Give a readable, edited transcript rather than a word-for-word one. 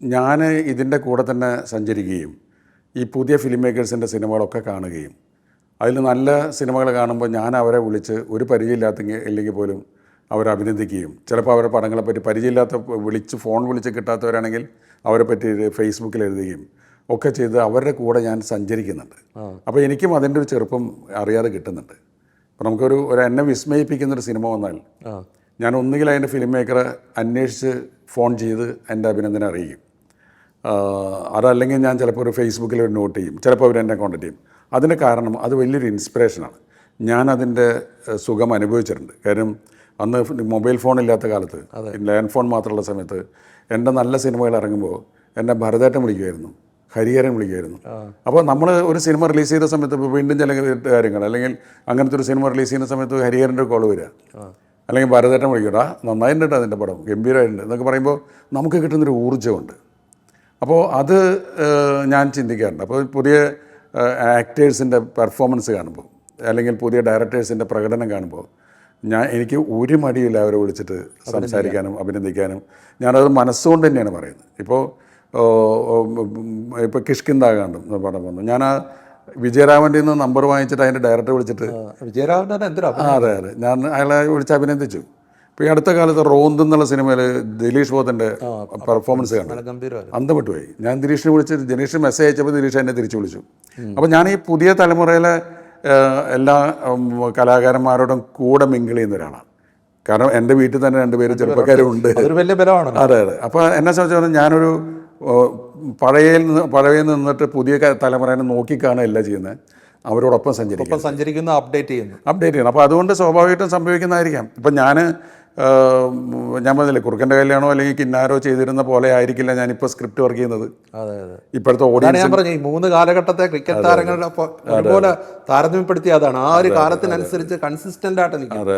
ഞാൻ ഇതിൻ്റെ കൂടെ തന്നെ സഞ്ചരിക്കുകയും ഈ പുതിയ ഫിലിം മേക്കേഴ്സിൻ്റെ സിനിമകളൊക്കെ കാണുകയും അതിൽ നല്ല സിനിമകൾ കാണുമ്പോൾ ഞാൻ അവരെ വിളിച്ച് ഒരു ഇല്ലെങ്കിൽ പോലും അവരെ അഭിനന്ദിക്കുകയും ചിലപ്പോൾ അവരുടെ പടങ്ങളെപ്പറ്റി പരിചയമില്ലാത്ത ഫോൺ വിളിച്ച് കിട്ടാത്തവരാണെങ്കിൽ അവരെ പറ്റി ഫേസ്ബുക്കിൽ എഴുതുകയും ഒക്കെ ചെയ്ത് അവരുടെ കൂടെ ഞാൻ സഞ്ചരിക്കുന്നുണ്ട്. അപ്പോൾ എനിക്കും അതിൻ്റെ ഒരു ചെറുപ്പം അറിയാതെ കിട്ടുന്നുണ്ട്. അപ്പോൾ നമുക്കൊരു എന്നെ വിസ്മയിപ്പിക്കുന്നൊരു സിനിമ വന്നാൽ ഞാൻ ഒന്നുകിൽ അതിൻ്റെ ഫിലിം മേക്കറെ അന്വേഷിച്ച് ഫോൺ ചെയ്ത് എൻ്റെ അഭിനന്ദനം അറിയിക്കും. അതല്ലെങ്കിൽ ഞാൻ ചിലപ്പോൾ ഒരു ഫേസ്ബുക്കിൽ ഒരു നോട്ട് ചെയ്യും, ചിലപ്പോൾ അവരെന്നെ കോൺടാക്ട് ചെയ്യും. അതിൻ്റെ കാരണം അത് വലിയൊരു ഇൻസ്പിറേഷനാണ്. ഞാനതിൻ്റെ സുഖം അനുഭവിച്ചിട്ടുണ്ട്. കാര്യം അന്ന് മൊബൈൽ ഫോൺ ഇല്ലാത്ത കാലത്ത്, ലാൻഡ് ഫോൺ മാത്രമുള്ള സമയത്ത് എൻ്റെ നല്ല സിനിമകൾ ഇറങ്ങുമ്പോൾ എന്നെ ഭരതേട്ടൻ വിളിക്കുമായിരുന്നു, ഹരിഹരൻ വിളിക്കുമായിരുന്നു. അപ്പോൾ നമ്മൾ ഒരു സിനിമ റിലീസ് ചെയ്ത സമയത്ത് വീണ്ടും ചില കാര്യങ്ങൾ അല്ലെങ്കിൽ അങ്ങനത്തെ ഒരു സിനിമ റിലീസ് ചെയ്യുന്ന സമയത്ത് ഹരിഹരൻ്റെ കോൾ വരിക, അല്ലെങ്കിൽ ഭരതേട്ടൻ വിളിക്കുക, നന്നായിട്ടുണ്ട് അതിൻ്റെ പടം, ഗംഭീരമായിട്ടുണ്ട് എന്നൊക്കെ പറയുമ്പോൾ നമുക്ക് കിട്ടുന്നൊരു ഊർജ്ജമുണ്ട്. അപ്പോൾ അത് ഞാൻ ചിന്തിക്കാറുണ്ട്. അപ്പോൾ പുതിയ ആക്ടേഴ്സിൻ്റെ പെർഫോമൻസ് കാണുമ്പോൾ അല്ലെങ്കിൽ പുതിയ ഡയറക്ടേഴ്സിൻ്റെ പ്രകടനം കാണുമ്പോൾ എനിക്ക് ഒരു മടിയില്ല അവരെ വിളിച്ചിട്ട് സംസാരിക്കാനും അഭിനന്ദിക്കാനും. ഞാനത് മനസ്സുകൊണ്ട് തന്നെയാണ് പറയുന്നത്. ഇപ്പോൾ കിഷ്കിന്താകാണ്ട് പടം വന്നു, ഞാൻ ആ വിജയരാമൻ്റെ നിന്ന് നമ്പർ വാങ്ങിച്ചിട്ട് അതിൻ്റെ ഡയറക്ടറെ വിളിച്ചിട്ട് അതെ ഞാൻ അയാളെ വിളിച്ച് അഭിനന്ദിച്ചു. ഇപ്പോൾ ഈ അടുത്ത കാലത്ത് റോന്ത് എന്നുള്ള സിനിമയിൽ ദിലീഷ് ബോധൻ്റെ പെർഫോമൻസ് കണ്ടു, അന്തം വിട്ടുപോയി. ഞാൻ ദിലീഷിനെ വിളിച്ച്, ദിലീഷ് മെസ്സേജ് അയച്ചപ്പോൾ ദിലീഷ് എന്നെ തിരിച്ചു വിളിച്ചു. അപ്പോൾ ഞാൻ ഈ പുതിയ തലമുറയിലെ എല്ലാ കലാകാരന്മാരോടും കൂടെ മിങ്കിൾ ചെയ്യുന്ന ഒരാളാണ്. കാരണം എൻ്റെ വീട്ടിൽ തന്നെ 2 പേര് ചെറുപ്പക്കാരും ഉണ്ട്. വലിയ ബലമാണ്. അതെ. അപ്പോൾ എന്നെ സംബന്ധിച്ചിടത്തോളം ഞാനൊരു പഴയയിൽ നിന്നിട്ട് പുതിയ തലമുറയെ നോക്കിക്കാണുകയല്ല ചെയ്യുന്നത്, അവരോടൊപ്പം സഞ്ചരിക്കുന്നു, അപ്ഡേറ്റ് ചെയ്യുന്നു. അപ്പോൾ അതുകൊണ്ട് സ്വാഭാവികമായിട്ടും സംഭവിക്കുന്നതായിരിക്കാം. ഇപ്പം ഞാൻ പറഞ്ഞില്ലേ, കുറുക്കൻ്റെ കല്യാണോ അല്ലെങ്കിൽ കിന്നാരോ ചെയ്തിരുന്ന പോലെ ആയിരിക്കില്ല ഞാനിപ്പോൾ സ്ക്രിപ്റ്റ് വർക്ക് ചെയ്യുന്നത്. ഇപ്പോഴത്തെ ഓഡിയൻസ് ഞാൻ പറഞ്ഞു, ഈ 3 കാലഘട്ടത്തെ ക്രിക്കറ്റ് താരങ്ങളുടെ ഒരുപോലെ താരതമ്യപ്പെടുത്തിയ അതാണ്. ആ ഒരു കാലത്തിനനുസരിച്ച് കൺസിസ്റ്റന്റ് ആയിട്ട് നിൽക്കും. അതെ.